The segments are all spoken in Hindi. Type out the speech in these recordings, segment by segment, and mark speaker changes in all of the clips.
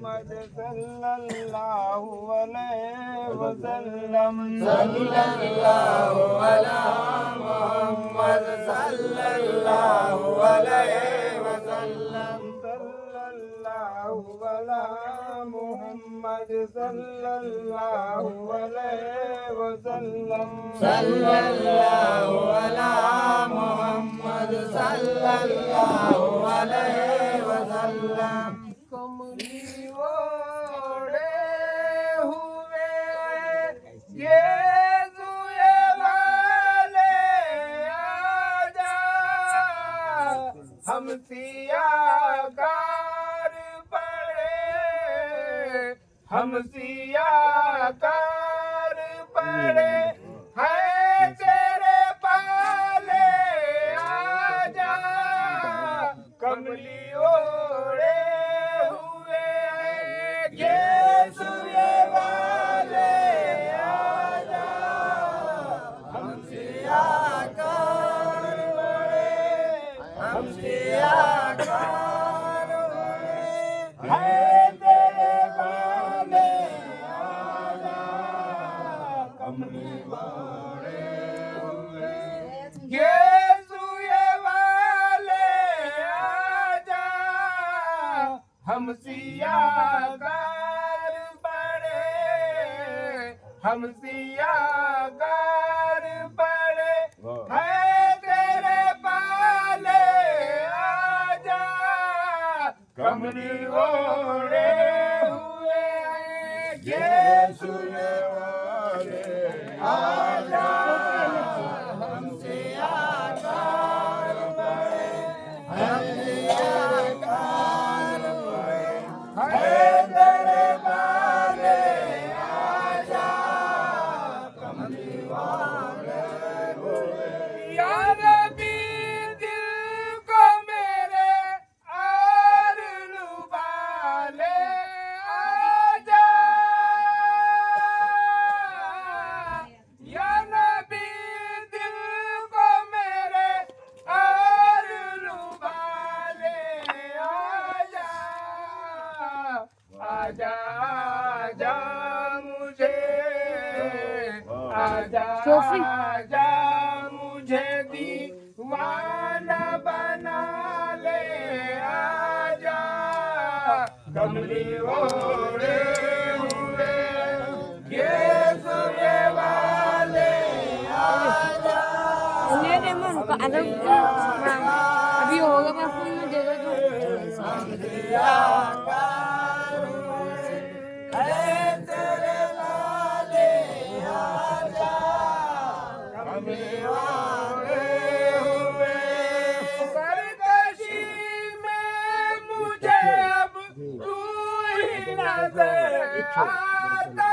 Speaker 1: मोहम्मद सल्लल्लाहु अलैहि वसल्लम
Speaker 2: सल्लल्लाहु अला मोहम्मद सल्लल्लाहु अलैहि वसल्लम
Speaker 1: सल्लल्लाहु अला मोहम्मद सल्लल्लाहु अलैहि वसल्लम
Speaker 2: सल्लल्लाहु अला मोहम्मद सल्लल्लाहु अलैहि वसल्लम
Speaker 1: कमली ओढ़े हुए यीशुए वाले आजा हम सियाकार पड़े हम सियाकार पड़े है तेरे पाले आजा कमली ओढ़े हुए यीशुए वाले आजा
Speaker 2: हम सियाकार बड़े हम सियाकार बड़े
Speaker 1: है तेरे वाले आजा कमली ओढ़े हुए यीशुए वाले आजा हम सियाकार बड़े हम सियाकार बड़े है तेरे पाले आजा कमली ओढ़े हुए यीशुए वाले आजा
Speaker 2: हम सियाकार बड़े हम सियाकार बड़े
Speaker 1: है तेरे पाले आजा
Speaker 2: कमली वाले
Speaker 1: या नबी दिल को मेरे और लुभाले आजा या नबी दिल को मेरे और लुभाले आजा आजा आजा मुझे आजा आजा मुझे दीवाना बना ले आजा कमली ओढ़े हुए यीशुए वाले आजा
Speaker 3: Ini deh man, Pak ada अभी होगा मैं फोन में दे दो
Speaker 2: हम सियाकार बड़े है तेरे वाले आजा कमली वाले हुए
Speaker 1: सरकशी में मुझे अब तू ही नजर आता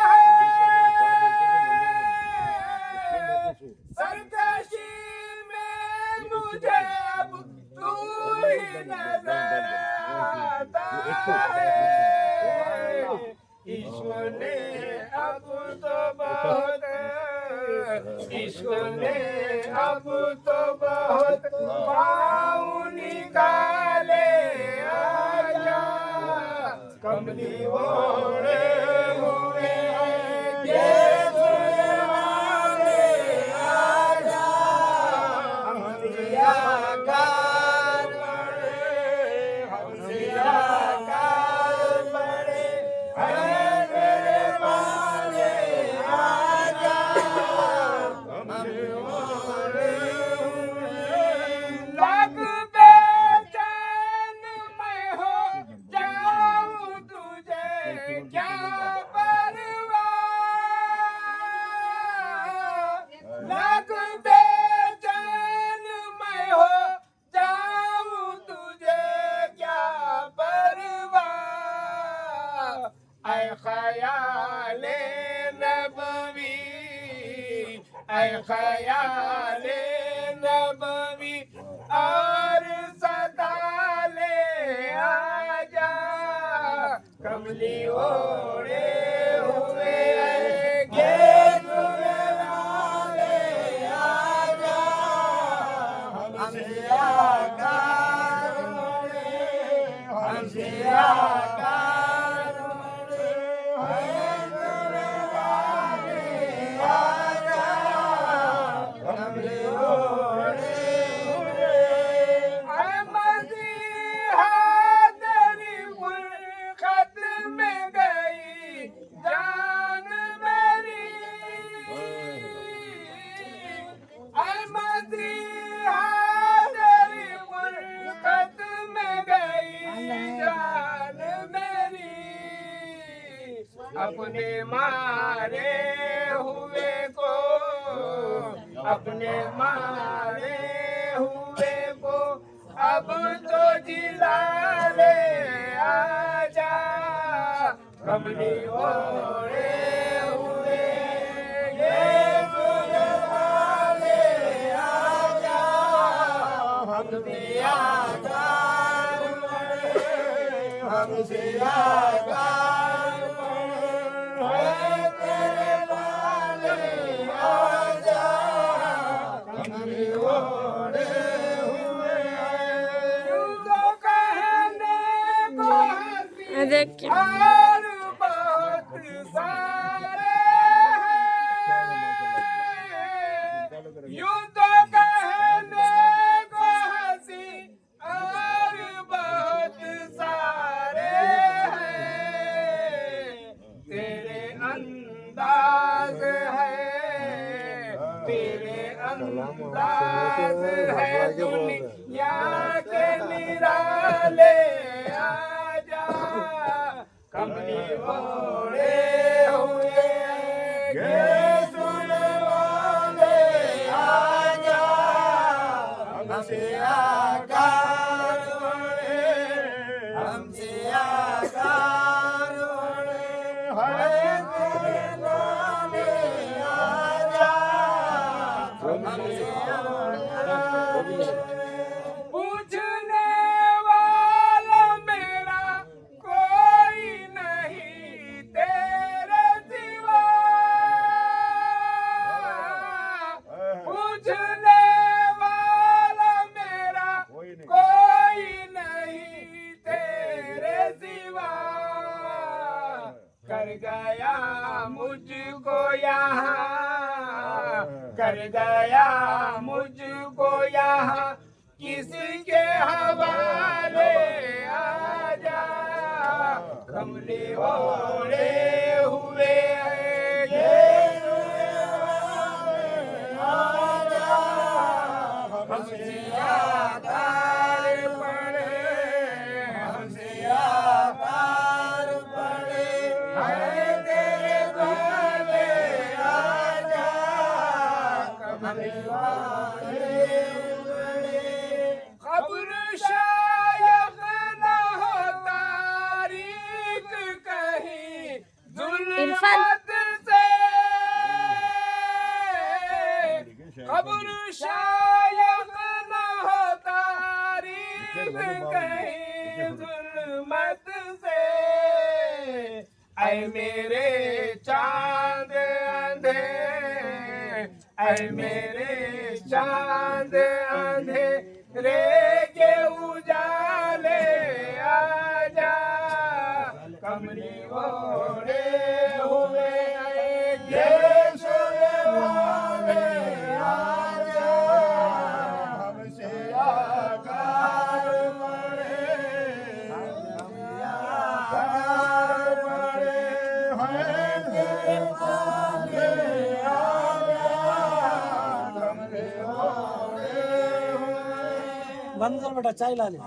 Speaker 1: है सरकशी में मुझे अब तू ही नजर आता है इश्क ने अब तो बहुत इश्क ने अब तो बहुत पाँव निकाले आजा कमली ओढ़े हुए यीशुए वाले आजा हम सियाकार बड़े हम सियाकार बड़े है तेरे वाले आजा कमली ओढ़े हुए लाख बेचैन मैं हो जाऊं तुझे क्या परवाह लाख बेचैन मैं हो जाऊं तुझे क्या परवाह ऐ ख्याले नबवी ऐ ख्याले नबवी और सदा ले आजा कमली ओढ़े हुए यीशुए वाले आजा
Speaker 2: हम सियाकार बड़े हम सियाकार
Speaker 1: अपने मारे हुए को, अपने मारे हुए को अब तो जिला ले आजा, कमली ओढ़े हुए
Speaker 2: हमसे आगार है तेरे वाले आजा, कमली ओढ़े हुए
Speaker 1: तुझको कहने को हंसी
Speaker 3: देख के
Speaker 1: और बहुत सारे हैं, यूं तो कहने को हंसी और बहुत सारे हैं, तेरे अंदाज है, तेरे अंदाज है दुनिया के निराले आजा, कमली ओढ़े हुए
Speaker 2: सुन वाले आजा, हमसे आगार हमसे आगार है तेरे वाले आजा, हमसे
Speaker 1: पूछने वाला मेरा कोई नहीं तेरे सिवा, पूछने वाला मेरा कोई नहीं तेरे सिवा, कर गया मुझको यहाँ, कर गया मुझको यहाँ किसके हवाले आजा, कमली ओढ़े हुए हमसे आधार पड़े, हमसे आधार पड़े है तेरे द्वारे आजा, कमली ओढ़े खबर शायद न हो तारीख कहीं जुल्मत से, खबर शायद न हो तारीख कहीं जुल्मत से, ऐ मेरे चांद अंधे, ऐ मेरे चांद अंधे रे के उजाले आजा, कमली ओढ़े हुए वाले आजा,
Speaker 2: हमसे आगार है तेरे वाले आजा, कमली ओढ़े हुए
Speaker 4: बंद कर बेटा चाय ला ले।